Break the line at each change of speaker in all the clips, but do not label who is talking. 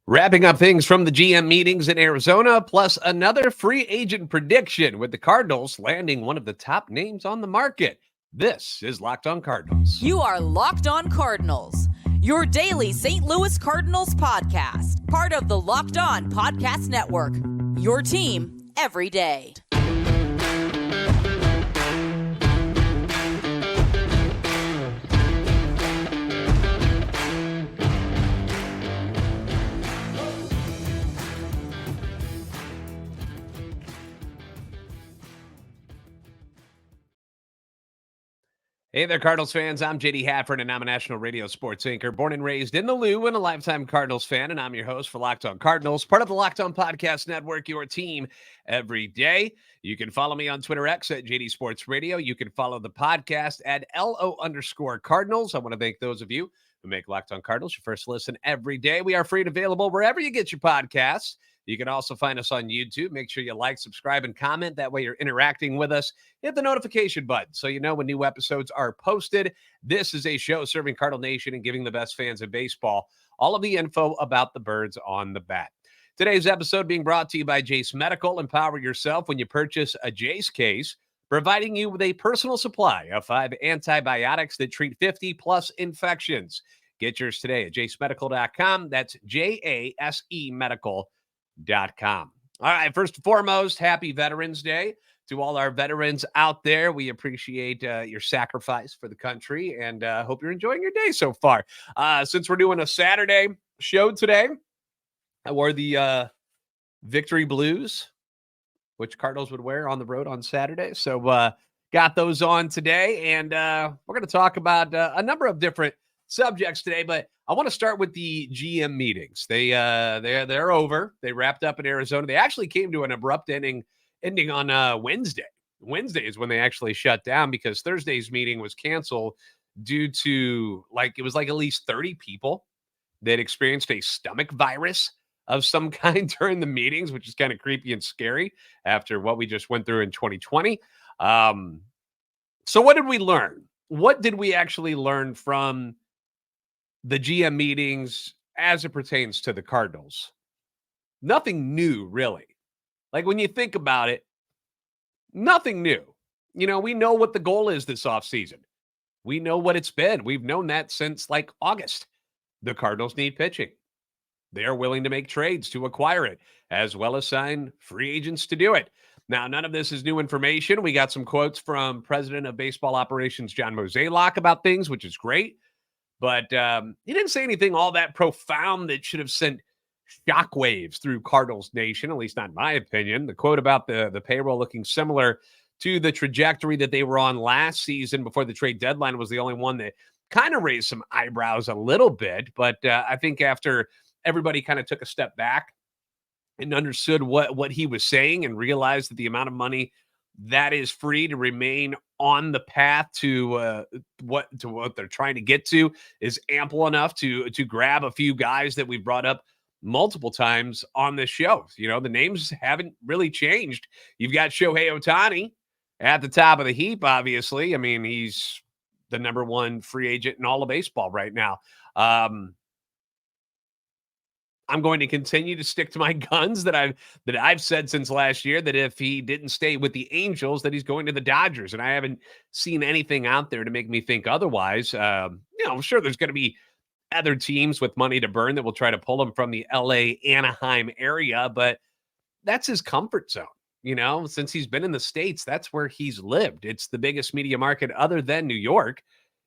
Wrapping up things from the GM meetings in Arizona, plus another free agent prediction with the Cardinals landing one of the top names on the market. This is Locked On Cardinals.
You are Locked On Cardinals, your daily St. Louis Cardinals podcast, part of the Locked On Podcast Network, your team every day.
Hey there, Cardinals fans. I'm JD Hafford, and I'm a national radio sports anchor, born and raised in the Lou, and a lifetime Cardinals fan. And I'm your host for Locked On Cardinals, part of the Locked On Podcast Network, your team every day. You can follow me on Twitter X at JD Sports Radio. You can follow the podcast at LO_Cardinals. I want to thank those of you who make Locked On Cardinals your first listen every day. We are free and available wherever you get your podcasts. You can also find us on YouTube. Make sure you like, subscribe, and comment. That way you're interacting with us. Hit the notification button so you know when new episodes are posted. This is a show serving Cardinal Nation and giving the best fans of baseball all of the info about the birds on the bat. Today's episode being brought to you by Jase Medical. Empower yourself when you purchase a Jase case, providing you with a personal supply of 5 antibiotics that treat 50-plus infections. Get yours today at jasemedical.com. That's JASE Medical.com. All right, first and foremost, happy Veterans Day to all our veterans out there. We appreciate your sacrifice for the country, and hope you're enjoying your day so far. Since we're doing a Saturday show today, I wore the victory blues, which Cardinals would wear on the road on Saturday. So got those on today, and we're going to talk about a number of different subjects today, but I want to start with the GM meetings. They're over. They wrapped up in Arizona. They actually came to an abrupt ending on Wednesday. Wednesday is when they actually shut down because Thursday's meeting was canceled due to it was at least 30 people that experienced a stomach virus of some kind during the meetings, which is kind of creepy and scary after what we just went through in 2020. So what did we learn? What did we actually learn from the GM meetings as it pertains to the Cardinals? Nothing new, really. Like when you think about it, nothing new. You know, we know what the goal is this offseason. We know what it's been. We've known that since August. The Cardinals need pitching. They are willing to make trades to acquire it, as well as sign free agents to do it. Now, none of this is new information. We got some quotes from President of Baseball Operations, John Mozeliak, about things, which is great. But he didn't say anything all that profound that should have sent shockwaves through Cardinals Nation, at least not in my opinion. The quote about the payroll looking similar to the trajectory that they were on last season before the trade deadline was the only one that kind of raised some eyebrows a little bit. But I think after everybody kind of took a step back and understood what he was saying and realized that the amount of money that is free to remain on the path to what they're trying to get to is ample enough to grab a few guys that we've brought up multiple times on this show. You know, the names haven't really changed. You've got Shohei Otani at the top of the heap, obviously. I mean, he's the number one free agent in all of baseball right now. I'm going to continue to stick to my guns that I've said since last year, that if he didn't stay with the Angels, that he's going to the Dodgers. And I haven't seen anything out there to make me think otherwise. I'm sure there's going to be other teams with money to burn that will try to pull him from the LA Anaheim area, but that's his comfort zone. You know, since he's been in the States, that's where he's lived. It's the biggest media market other than New York.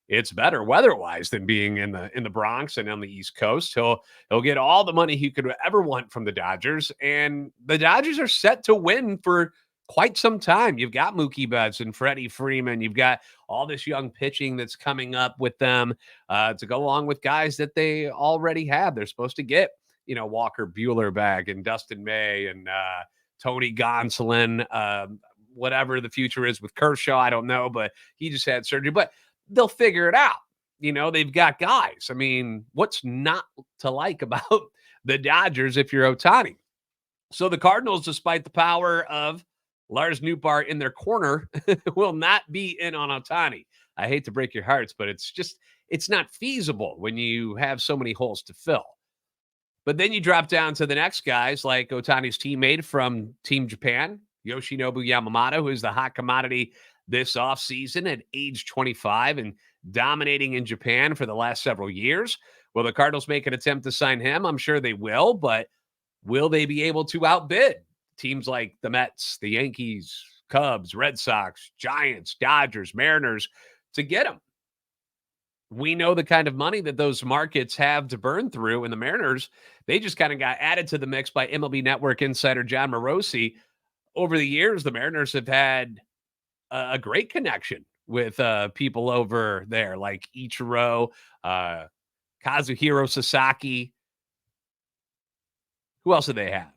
It's better weather-wise than being in the Bronx and on the East Coast. He'll get all the money he could ever want from the Dodgers, and the Dodgers are set to win for quite some time. You've got Mookie Betts and Freddie Freeman. You've got all this young pitching that's coming up with them to go along with guys that they already have. They're supposed to get, Walker Buehler back and Dustin May and Tony Gonsolin, whatever the future is with Kershaw. I don't know, but he just had surgery. But they'll figure it out. They've got guys. I mean, what's not to like about the Dodgers if you're Otani? So the Cardinals, despite the power of Lars Nootbaar in their corner, will not be in on Otani. I hate to break your hearts, but it's not feasible when you have so many holes to fill. But then you drop down to the next guys like Otani's teammate from Team Japan, Yoshinobu Yamamoto, who's the hot commodity this offseason at age 25 and dominating in Japan for the last several years. Will the Cardinals make an attempt to sign him? I'm sure they will, but will they be able to outbid teams like the Mets, the Yankees, Cubs, Red Sox, Giants, Dodgers, Mariners to get him? We know the kind of money that those markets have to burn through, and the Mariners, they just kind of got added to the mix by MLB Network insider John Mozeliak. Over the years, the Mariners have had a great connection with people over there like Ichiro, Kazuhiro Sasaki. Who else do they have?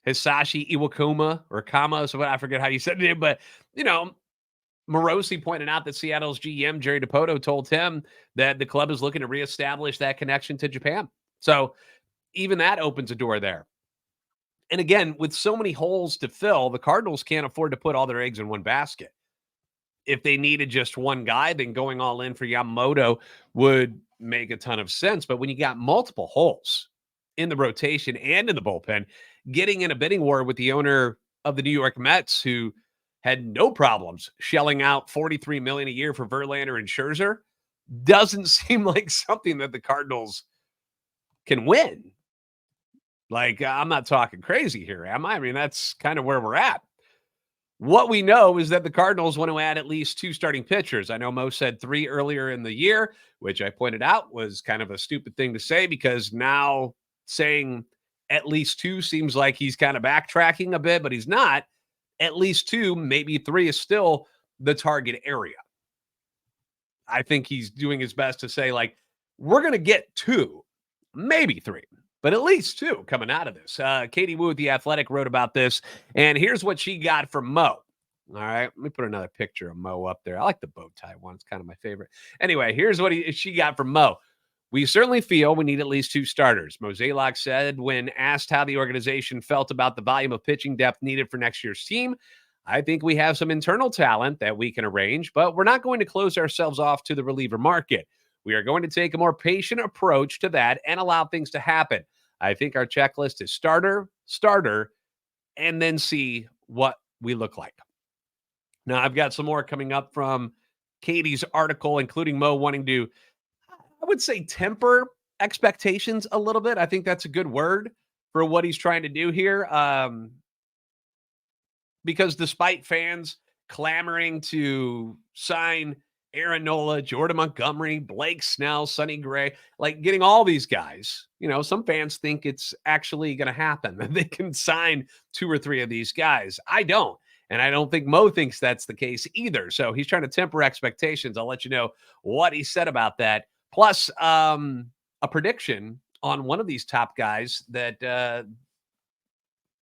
Hisashi Iwakuma or Kama, so I forget how you said it, but Morosi pointed out that Seattle's GM, Jerry DiPoto, told him that the club is looking to reestablish that connection to Japan. So even that opens a door there. And again, with so many holes to fill, the Cardinals can't afford to put all their eggs in one basket. If they needed just one guy, then going all in for Yamamoto would make a ton of sense. But when you got multiple holes in the rotation and in the bullpen, getting in a bidding war with the owner of the New York Mets, who had no problems shelling out $43 million a year for Verlander and Scherzer, doesn't seem like something that the Cardinals can win. Like, I'm not talking crazy here, am I? I mean, that's kind of where we're at. What we know is that the Cardinals want to add at least 2 starting pitchers. I know Mo said 3 earlier in the year, which I pointed out was kind of a stupid thing to say, because now saying at least 2 seems like he's kind of backtracking a bit, but he's not. At least 2, maybe 3 is still the target area. I think he's doing his best to say, like, we're going to get 2, maybe 3, but at least 2 coming out of this. Katie Wu at The Athletic wrote about this, and here's what she got from Mo. All right, let me put another picture of Mo up there. I like the bow tie one. It's kind of my favorite. Anyway, here's what she got from Mo. We certainly feel we need at least 2 starters. Mozeliak said when asked how the organization felt about the volume of pitching depth needed for next year's team, I think we have some internal talent that we can arrange, but we're not going to close ourselves off to the reliever market. We are going to take a more patient approach to that and allow things to happen. I think our checklist is starter, and then see what we look like. Now, I've got some more coming up from Katie's article, including Mo wanting to, I would say, temper expectations a little bit. I think that's a good word for what he's trying to do here. Because despite fans clamoring to sign Aaron Nola, Jordan Montgomery, Blake Snell, Sonny Gray, like getting all these guys, some fans think it's actually going to happen, that they can sign 2 or 3 of these guys. I don't. And I don't think Mo thinks that's the case either. So he's trying to temper expectations. I'll let you know what he said about that. Plus, a prediction on one of these top guys that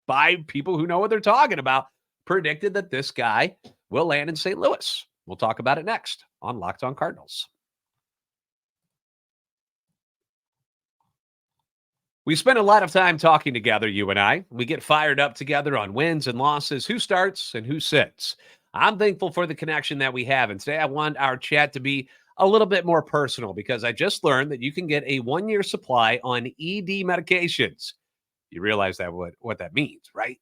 by people who know what they're talking about, predicted that this guy will land in St. Louis. We'll talk about it next on Locked On Cardinals. We spend a lot of time talking together, you and I. We get fired up together on wins and losses, who starts and who sits. I'm thankful for the connection that we have. And today I want our chat to be a little bit more personal, because I just learned that you can get a 1-year supply on ED medications. You realize that what that means, right?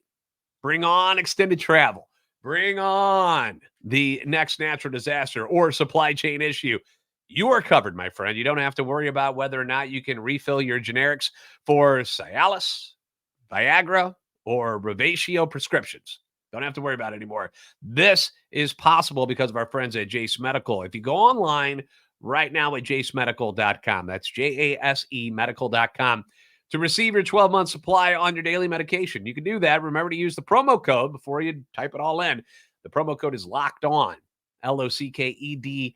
Bring on extended travel. Bring on the next natural disaster or supply chain issue. You are covered, my friend. You don't have to worry about whether or not you can refill your generics for Cialis, Viagra, or Revatio prescriptions. Don't have to worry about it anymore. This is possible because of our friends at Jase Medical. If you go online right now at jasemedical.com, that's JASE medical.com, to receive your 12-month supply on your daily medication. You can do that. Remember to use the promo code before you type it all in. The promo code is Locked On, LOCKEDON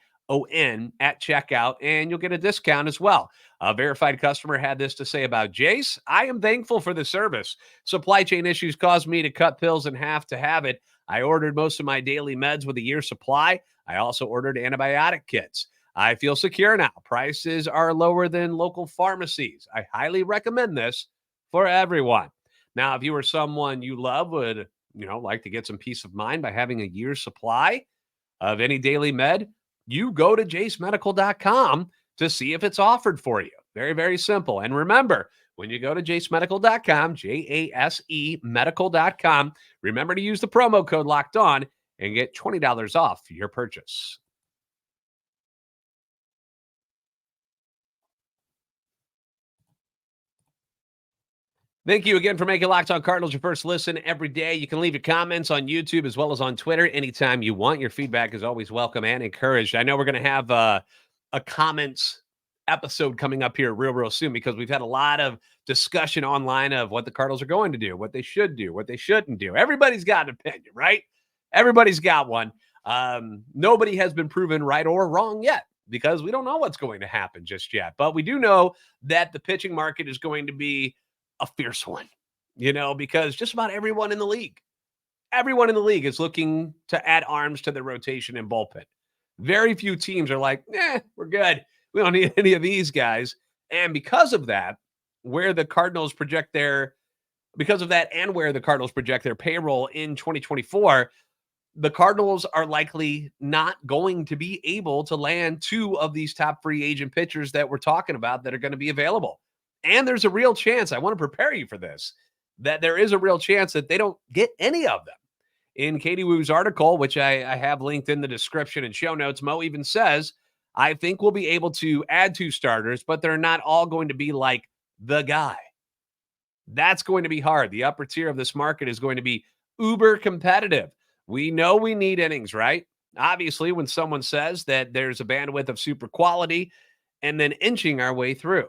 at checkout, and you'll get a discount as well. A verified customer had this to say about Jase. I am thankful for the service. Supply chain issues caused me to cut pills in half to have it. I ordered most of my daily meds with a year's supply. I also ordered antibiotic kits. I feel secure now. Prices are lower than local pharmacies. I highly recommend this for everyone. Now, if you or someone you love would, like to get some peace of mind by having a year's supply of any daily med, you go to jasemedical.com to see if it's offered for you. Very, very simple. And remember, when you go to jasemedical.com, Jase medical.com, remember to use the promo code Locked On and get $20 off your purchase. Thank you again for making Locked On Cardinals your first listen every day. You can leave your comments on YouTube as well as on Twitter anytime you want. Your feedback is always welcome and encouraged. I know we're going to have a comments episode coming up here real soon because we've had a lot of discussion online of what the Cardinals are going to do, what they should do, what they shouldn't do. Everybody's got an opinion, right? Everybody's got one. Nobody has been proven right or wrong yet because we don't know what's going to happen just yet. But we do know that the pitching market is going to be a fierce one, because just about everyone in the league is looking to add arms to their rotation and bullpen. Very few teams are like, we're good. We don't need any of these guys. And because of that, where the Cardinals project their payroll in 2024, the Cardinals are likely not going to be able to land two of these top free agent pitchers that we're talking about that are going to be available. And there's a real chance, I want to prepare you for this, that there is a real chance that they don't get any of them. In Katie Woo's article, which I have linked in the description and show notes, Mo even says, I think we'll be able to add two starters, but they're not all going to be like the guy. That's going to be hard. The upper tier of this market is going to be uber competitive. We know we need innings, right? Obviously, when someone says that there's a bandwidth of super quality and then inching our way through.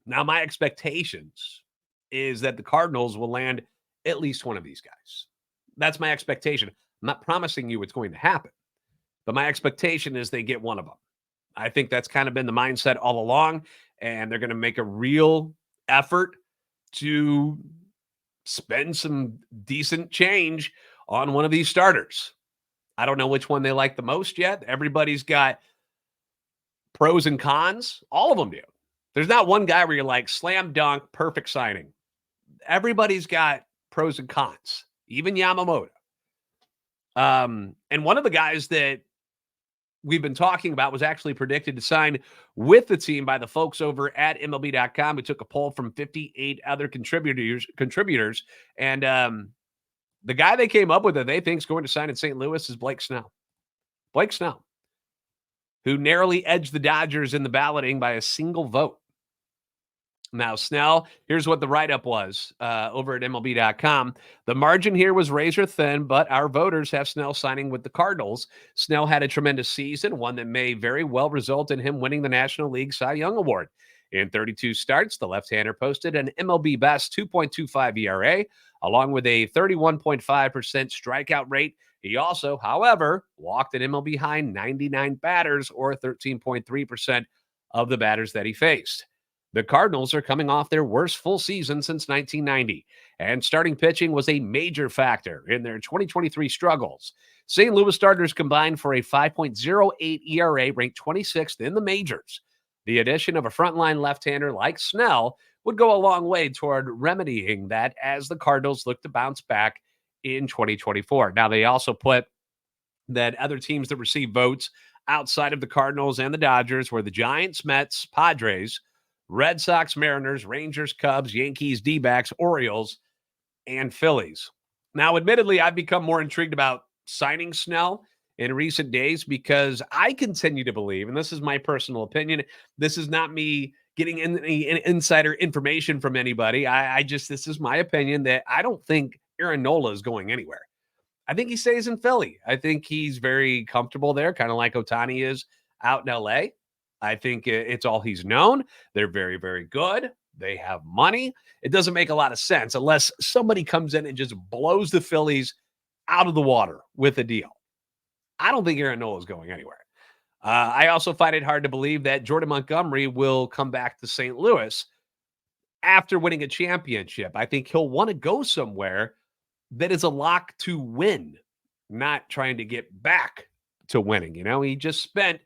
Now, my expectations is that the Cardinals will land at least one of these guys. That's my expectation. I'm not promising you it's going to happen, but my expectation is they get one of them. I think that's kind of been the mindset all along, and they're going to make a real effort to spend some decent change on one of these starters. I don't know which one they like the most yet. Everybody's got pros and cons. All of them do. There's not one guy where you're like, slam dunk, perfect signing. Everybody's got pros and cons, even Yamamoto. And one of the guys that we've been talking about was actually predicted to sign with the team by the folks over at MLB.com. We took a poll from 58 other contributors. And the guy they came up with that they think is going to sign in St. Louis is Blake Snell. Blake Snell, who narrowly edged the Dodgers in the balloting by a single vote. Now, Snell, here's what the write-up was over at MLB.com. The margin here was razor thin, but our voters have Snell signing with the Cardinals. Snell had a tremendous season, one that may very well result in him winning the National League Cy Young Award. In 32 starts, the left-hander posted an MLB best 2.25 ERA, along with a 31.5% strikeout rate. He also, however, walked an MLB high 99 batters, or 13.3% of the batters that he faced. The Cardinals are coming off their worst full season since 1990, and starting pitching was a major factor in their 2023 struggles. St. Louis starters combined for a 5.08 ERA, ranked 26th in the majors. The addition of a frontline left-hander like Snell would go a long way toward remedying that as the Cardinals look to bounce back in 2024. Now, they also put that other teams that received votes outside of the Cardinals and the Dodgers were the Giants, Mets, Padres, Red Sox, Mariners, Rangers, Cubs, Yankees, D-backs, Orioles, and Phillies. Now, admittedly, I've become more intrigued about signing Snell in recent days because I continue to believe, and this is my personal opinion, this is not me getting any insider information from anybody. This is my opinion that I don't think Aaron Nola is going anywhere. I think he stays in Philly. I think he's very comfortable there, kind of like Otani is out in LA. I think it's all he's known. They're very, very good. They have money. It doesn't make a lot of sense unless somebody comes in and just blows the Phillies out of the water with a deal. I don't think Aaron Nola is going anywhere. I also find it hard to believe that Jordan Montgomery will come back to St. Louis after winning a championship. I think he'll want to go somewhere that is a lock to win, not trying to get back to winning. He just spent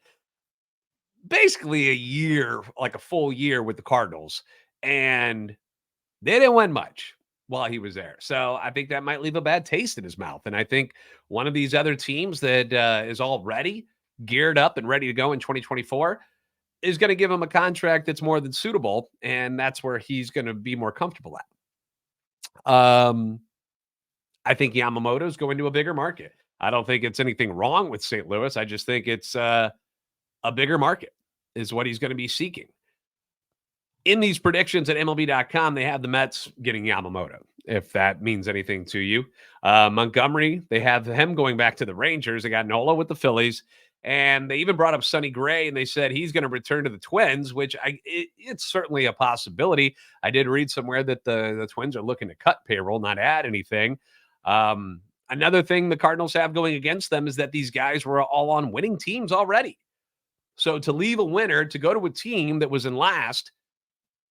basically a year, like a full year with the Cardinals, and they didn't win much while he was there. So I think that might leave a bad taste in his mouth. And I think one of these other teams that is all ready, geared up and ready to go in 2024, is going to give him a contract that's more than suitable, and that's where he's going to be more comfortable at. I think Yamamoto is going to a bigger market. I don't think it's anything wrong with St. Louis. I just think it's a bigger market is what he's going to be seeking. In these predictions at MLB.com, they have the Mets getting Yamamoto, if that means anything to you. Montgomery, they have him going back to the Rangers. They got Nola with the Phillies. And they even brought up Sonny Gray, and they said he's going to return to the Twins, which it's certainly a possibility. I did read somewhere that the Twins are looking to cut payroll, not add anything. Another thing the Cardinals have going against them is that these guys were all on winning teams already. So to leave a winner to go to a team that was in last,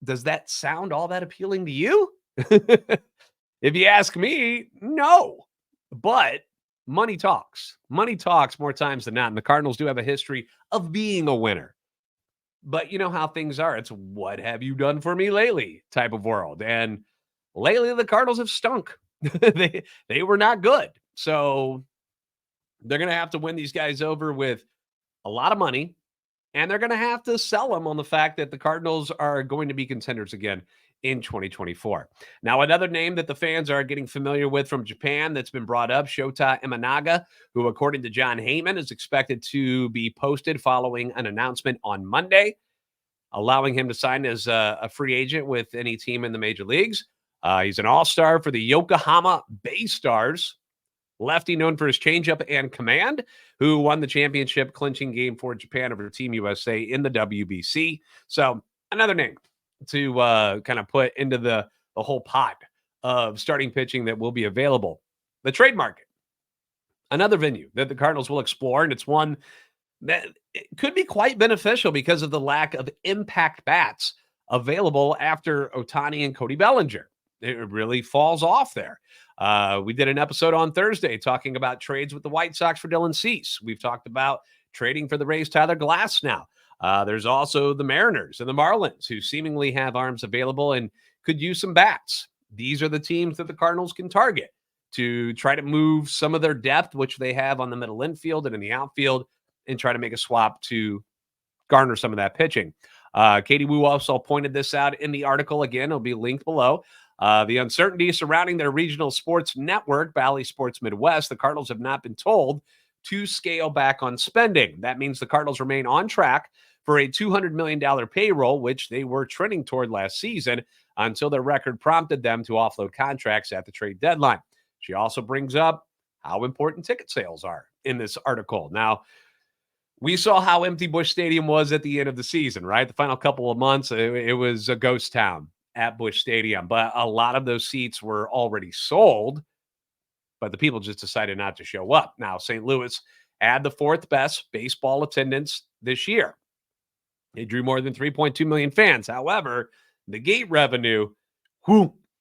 does that sound all that appealing to you? If you ask me, no. But money talks. Money talks more times than not. And the Cardinals do have a history of being a winner. But you know how things are. It's what have you done for me lately type of world. And lately the Cardinals have stunk. They were not good. So they're going to have to win these guys over with a lot of money. And they're going to have to sell them on the fact that the Cardinals are going to be contenders again in 2024. Now, another name that the fans are getting familiar with from Japan that's been brought up, Shota Imanaga, who, according to John Heyman, is expected to be posted following an announcement on Monday, allowing him to sign as a free agent with any team in the major leagues. He's an all-star for the Yokohama Bay Stars. Lefty known for his changeup and command, who won the championship clinching game for Japan over Team USA in the WBC. So another name to kind of put into the whole pot of starting pitching that will be available. The trade market, another venue that the Cardinals will explore, and it's one that could be quite beneficial because of the lack of impact bats available after Otani and Cody Bellinger. It really falls off there. We did an episode on Thursday talking about trades with the White Sox for Dylan Cease. We've talked about trading for the Rays' Tyler Glass now. There's also the Mariners and the Marlins, who seemingly have arms available and could use some bats. These are the teams that the Cardinals can target to try to move some of their depth, which they have on the middle infield and in the outfield, and try to make a swap to garner some of that pitching. Katie Wu also pointed this out in the article. Again, it'll be linked below. The uncertainty surrounding their regional sports network, Bally Sports Midwest, the Cardinals have not been told to scale back on spending. That means the Cardinals remain on track for a $200 million payroll, which they were trending toward last season until their record prompted them to offload contracts at the trade deadline. She also brings up how important ticket sales are in this article. Now, we saw how empty Busch Stadium was at the end of the season, right? The final couple of months, it was a ghost town at Busch Stadium, but a lot of those seats were already sold, but the people just decided not to show up. Now, St. Louis had the fourth best baseball attendance this year. They drew more than 3.2 million fans. However, the gate revenue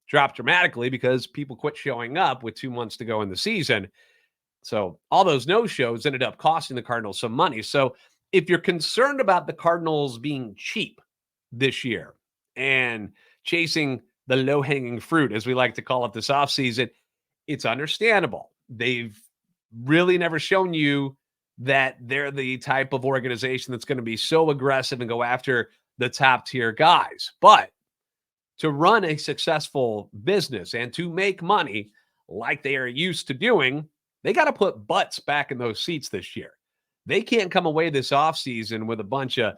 dropped dramatically because people quit showing up with 2 months to go in the season. So all those no-shows ended up costing the Cardinals some money. So if you're concerned about the Cardinals being cheap this year and chasing the low-hanging fruit, as we like to call it this offseason, it's understandable. They've really never shown you that they're the type of organization that's going to be so aggressive and go after the top-tier guys. But to run a successful business and to make money like they are used to doing, they got to put butts back in those seats this year. They can't come away this offseason with a bunch of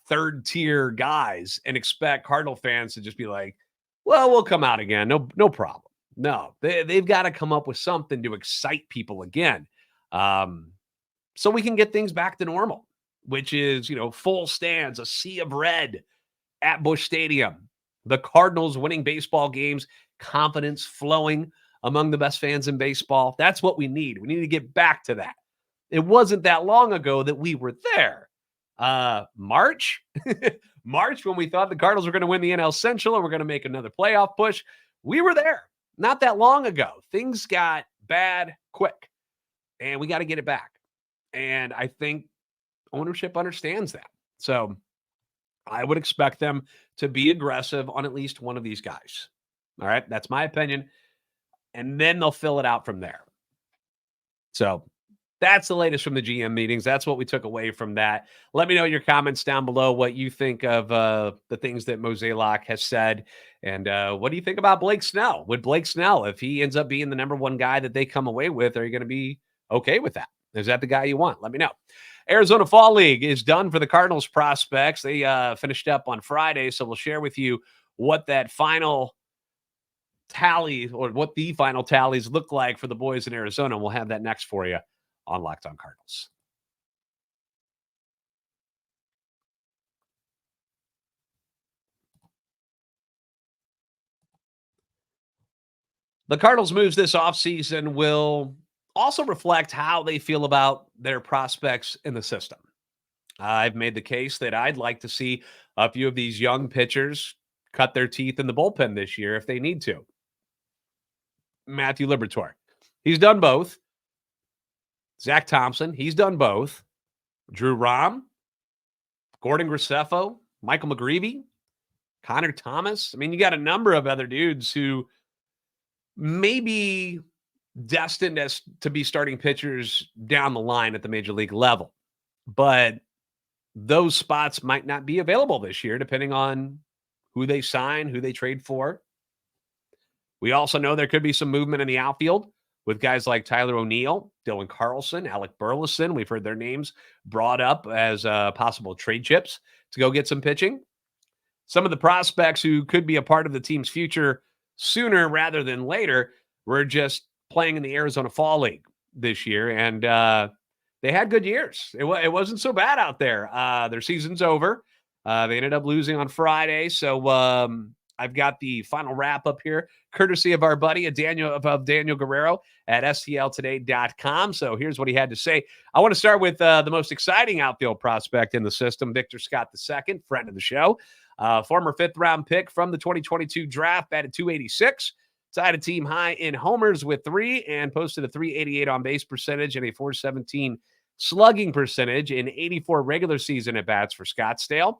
third-tier guys and expect Cardinal fans to just be like, well, we'll come out again. No problem. No, they've got to come up with something to excite people again, so we can get things back to normal, which is, full stands, a sea of red at Busch Stadium, the Cardinals winning baseball games, confidence flowing among the best fans in baseball. That's what we need. We need to get back to that. It wasn't that long ago that we were there. March, when we thought the Cardinals were going to win the NL Central and we're going to make another playoff push, we were there not that long ago. Things got bad quick, and we got to get it back. And I think ownership understands that. So I would expect them to be aggressive on at least one of these guys. All right. That's my opinion. And then they'll fill it out from there. So That's the latest from the GM meetings. That's what we took away from that. Let me know your comments down below, what you think of the things that Mozeliak has said. And what do you think about Blake Snell? Would Blake Snell, if he ends up being the number one guy that they come away with, are you going to be okay with that? Is that the guy you want? Let me know. Arizona Fall League is done for the Cardinals prospects. They finished up on Friday, so we'll share with you what that final tally or what the final tallies look like for the boys in Arizona. We'll have that next for you on Locked On Cardinals. The Cardinals' moves this offseason will also reflect how they feel about their prospects in the system. I've made the case that I'd like to see a few of these young pitchers cut their teeth in the bullpen this year if they need to. Matthew Liberatore, he's done both. Zach Thompson, he's done both. Drew Rom, Gordon Graceffo, Michael McGreevy, Connor Thomas. I mean, you got a number of other dudes who may be destined to be starting pitchers down the line at the major league level. But those spots might not be available this year, depending on who they sign, who they trade for. We also know there could be some movement in the outfield with guys like Tyler O'Neill, Dylan Carlson, Alec Burleson. We've heard their names brought up as possible trade chips to go get some pitching. Some of the prospects who could be a part of the team's future sooner rather than later were just playing in the Arizona Fall League this year, and they had good years. It wasn't so bad out there. Their season's over. They ended up losing on Friday, so I've got the final wrap up here, courtesy of our buddy Daniel Guerrero at STLtoday.com. So here's what he had to say. I want to start with the most exciting outfield prospect in the system, Victor Scott II, friend of the show, former fifth-round pick from the 2022 draft, batted .286, tied a team high in homers with 3, and posted a .388 on-base percentage and a .417 slugging percentage in 84 regular season at-bats for Scottsdale.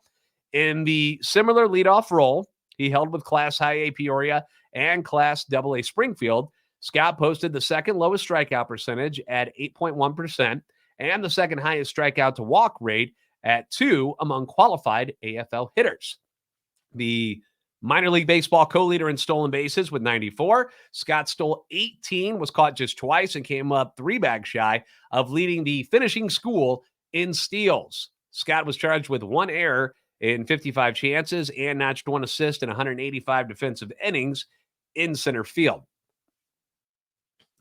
In the similar leadoff role he held with Class High A Peoria and Class AA Springfield, Scott posted the second lowest strikeout percentage at 8.1% and the second highest strikeout to walk rate at 2 among qualified AFL hitters. The minor league baseball co-leader in stolen bases with 94. Scott stole 18, was caught just twice, and came up 3 bags shy of leading the finishing school in steals. Scott was charged with 1 error in 55 chances and notched 1 assist in 185 defensive innings in center field.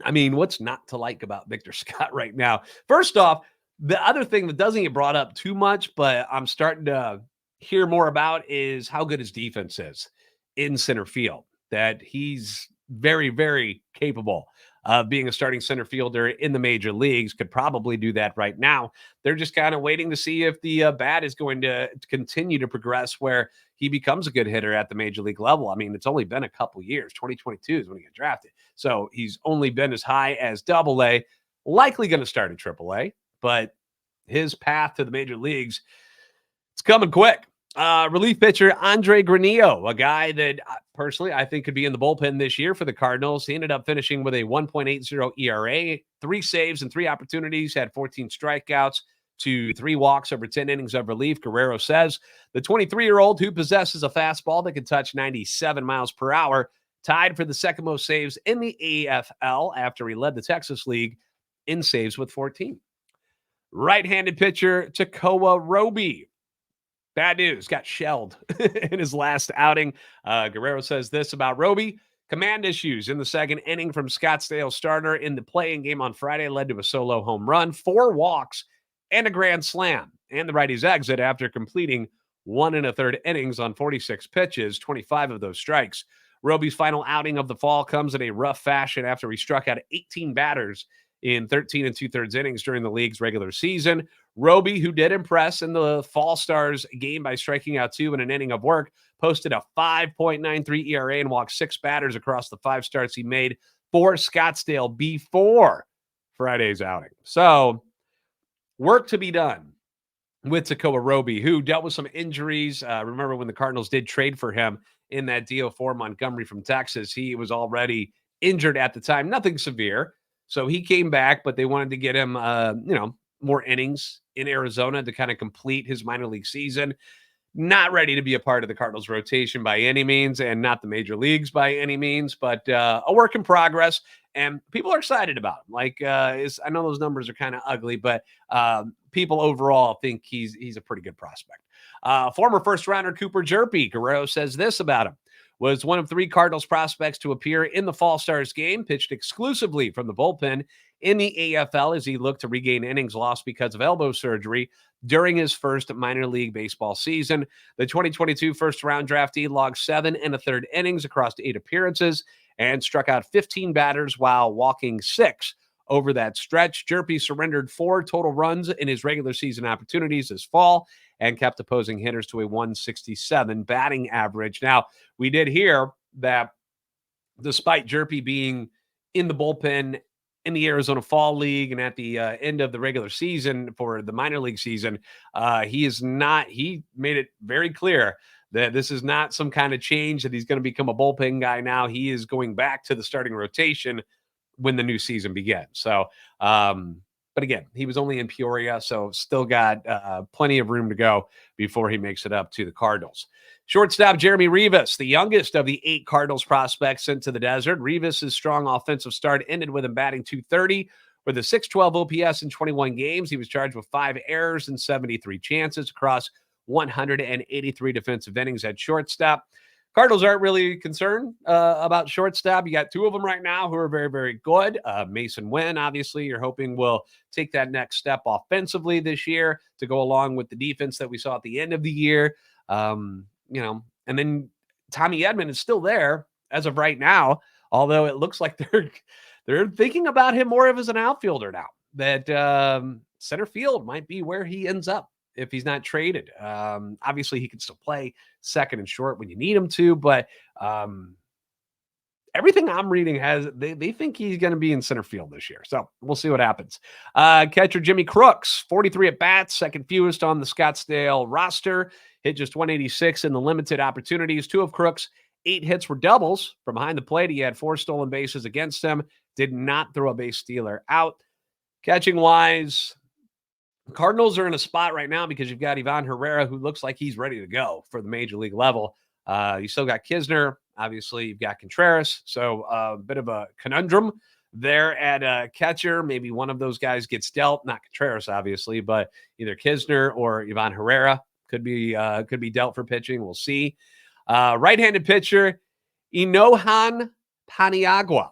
I mean, what's not to like about Victor Scott right now? First off, the other thing that doesn't get brought up too much, but I'm starting to hear more about, is how good his defense is in center field. That he's very, very capable of being a starting center fielder in the major leagues, could probably do that right now. They're just kind of waiting to see if the bat is going to continue to progress where he becomes a good hitter at the major league level. I mean, it's only been a couple years. 2022 is when he got drafted. So he's only been as high as AA, likely going to start at AAA, but his path to the major leagues, it's coming quick. Relief pitcher Andre Granillo, a guy that personally I think could be in the bullpen this year for the Cardinals. He ended up finishing with a 1.80 ERA, 3 saves and 3 opportunities, had 14 strikeouts to 3 walks over 10 innings of relief. Guerrero says the 23-year-old, who possesses a fastball that can touch 97 miles per hour, tied for the second most saves in the AFL after he led the Texas League in saves with 14. Right-handed pitcher Tekoa Roby, bad news, got shelled in his last outing. Guerrero says this about Roby: command issues in the second inning from Scottsdale starter in the playing game on Friday led to a solo home run, 4 walks, and a grand slam. And the righty's exit after completing 1 1/3 innings on 46 pitches, 25 of those strikes. Roby's final outing of the fall comes in a rough fashion after he struck out 18 batters in 13 2/3 innings during the league's regular season. Roby, who did impress in the Fall Stars game by striking out 2 in an inning of work, posted a 5.93 ERA and walked 6 batters across the 5 starts he made for Scottsdale before Friday's outing. So, work to be done with Tekoa Roby, who dealt with some injuries. Remember when the Cardinals did trade for him in that deal for Montgomery from Texas, he was already injured at the time. Nothing severe. So he came back, but they wanted to get him, more innings in Arizona to kind of complete his minor league season. Not ready to be a part of the Cardinals rotation by any means, and not the major leagues by any means, but a work in progress. And people are excited about him. I know those numbers are kind of ugly, but people overall think he's a pretty good prospect. Former first rounder Cooper Jerpy, Guerrero says this about him: was one of 3 Cardinals prospects to appear in the Fall Stars game, pitched exclusively from the bullpen in the AFL as he looked to regain innings lost because of elbow surgery during his first minor league baseball season. The 2022 first-round draftee logged 7 1/3 innings across 8 appearances and struck out 15 batters while walking 6 over that stretch. Jerpy surrendered 4 total runs in his regular season opportunities this fall and kept opposing hitters to a 167 batting average. Now, we did hear that despite Jerpy being in the bullpen in the Arizona Fall League and at the end of the regular season for the minor league season, he made it very clear that this is not some kind of change, that he's going to become a bullpen guy now. He is going back to the starting rotation when the new season begins. So, but again, he was only in Peoria, so still got plenty of room to go before he makes it up to the Cardinals. Shortstop Jeremy Rivas, the youngest of the 8 Cardinals prospects sent to the desert. Rivas' strong offensive start ended with him batting .230 with a .612 OPS in 21 games. He was charged with 5 errors and 73 chances across 183 defensive innings at shortstop. Cardinals aren't really concerned about shortstop. You got 2 of them right now who are very, very good. Mason Wynn, obviously, you're hoping will take that next step offensively this year to go along with the defense that we saw at the end of the year. And then Tommy Edman is still there as of right now, although it looks like they're thinking about him more of as an outfielder now, that center field might be where he ends up if he's not traded. Obviously, he can still play second and short when you need him to, but everything I'm reading they think he's going to be in center field this year. So we'll see what happens. Catcher Jimmy Crooks, 43 at-bats, second fewest on the Scottsdale roster. Hit just 186 in the limited opportunities. 2 of Crooks' 8 hits were doubles from behind the plate. He had 4 stolen bases against him. Did not throw a base stealer out. Catching-wise, Cardinals are in a spot right now because you've got Ivan Herrera, who looks like he's ready to go for the major league level. You still got Kisner. Obviously, you've got Contreras. So a bit of a conundrum there at catcher. Maybe one of those guys gets dealt. Not Contreras, obviously, but either Kisner or Ivan Herrera could be dealt for pitching. We'll see. Right-handed pitcher Inohan Paniagua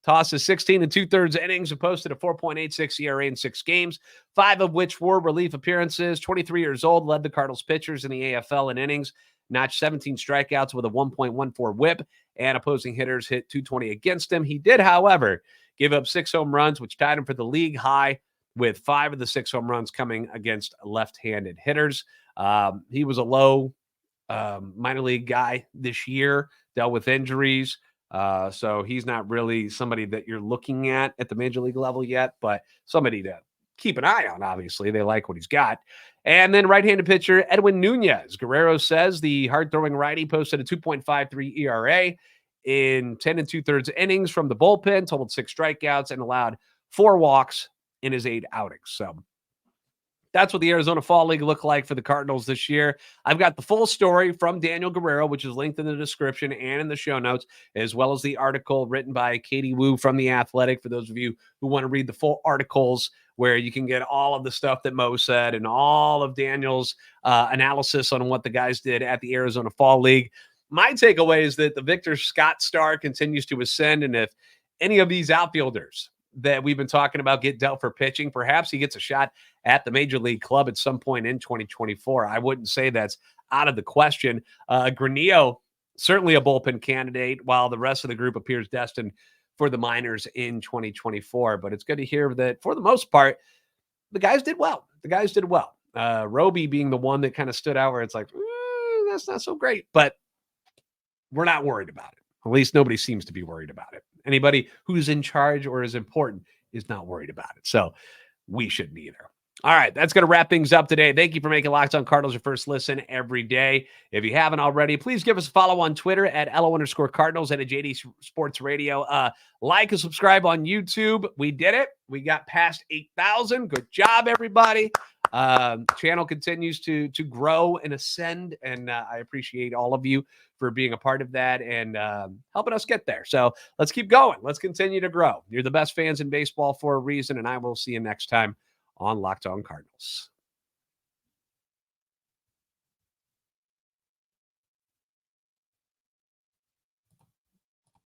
tosses 16 2/3 innings and posted a 4.86 ERA in 6 games, 5 of which were relief appearances. 23 years old, led the Cardinals pitchers in the AFL in innings, notched 17 strikeouts with a 1.14 whip, and opposing hitters hit .220 against him. He did, however, give up 6 home runs, which tied him for the league high, with 5 of the 6 home runs coming against left-handed hitters. He was a low minor league guy this year, dealt with injuries. So he's not really somebody that you're looking at the major league level yet, but somebody to keep an eye on. Obviously, they like what he's got. And then right-handed pitcher Edwin Nunez. Guerrero says the hard-throwing righty posted a 2.53 ERA in 10 2/3 innings from the bullpen, totaled 6 strikeouts, and allowed 4 walks in his 8 outings. So that's what the Arizona Fall League looked like for the Cardinals this year. I've got the full story from Daniel Guerrero, which is linked in the description and in the show notes, as well as the article written by Katie Wu from The Athletic, for those of you who want to read the full articles where you can get all of the stuff that Mo said and all of Daniel's analysis on what the guys did at the Arizona Fall League. My takeaway is that the Victor Scott star continues to ascend, and if any of these outfielders that we've been talking about get dealt for pitching, perhaps he gets a shot at the major league club at some point in 2024. I wouldn't say that's out of the question. Granillo, certainly a bullpen candidate, while the rest of the group appears destined for the minors in 2024. But it's good to hear that for the most part, the guys did well. Roby being the one that kind of stood out where it's like, that's not so great, but we're not worried about it. At least nobody seems to be worried about it. Anybody who's in charge or is important is not worried about it. So we shouldn't either. All right, that's going to wrap things up today. Thank you for making Locked On Cardinals your first listen every day. If you haven't already, please give us a follow on Twitter at LO_Cardinals and at JD Sports Radio. Like and subscribe on YouTube. We did it. We got past 8,000. Good job, everybody. Channel continues to grow and ascend, and I appreciate all of you for being a part of that and helping us get there. So let's keep going. Let's continue to grow. You're the best fans in baseball for a reason, and I will see you next time on Locked On Cardinals.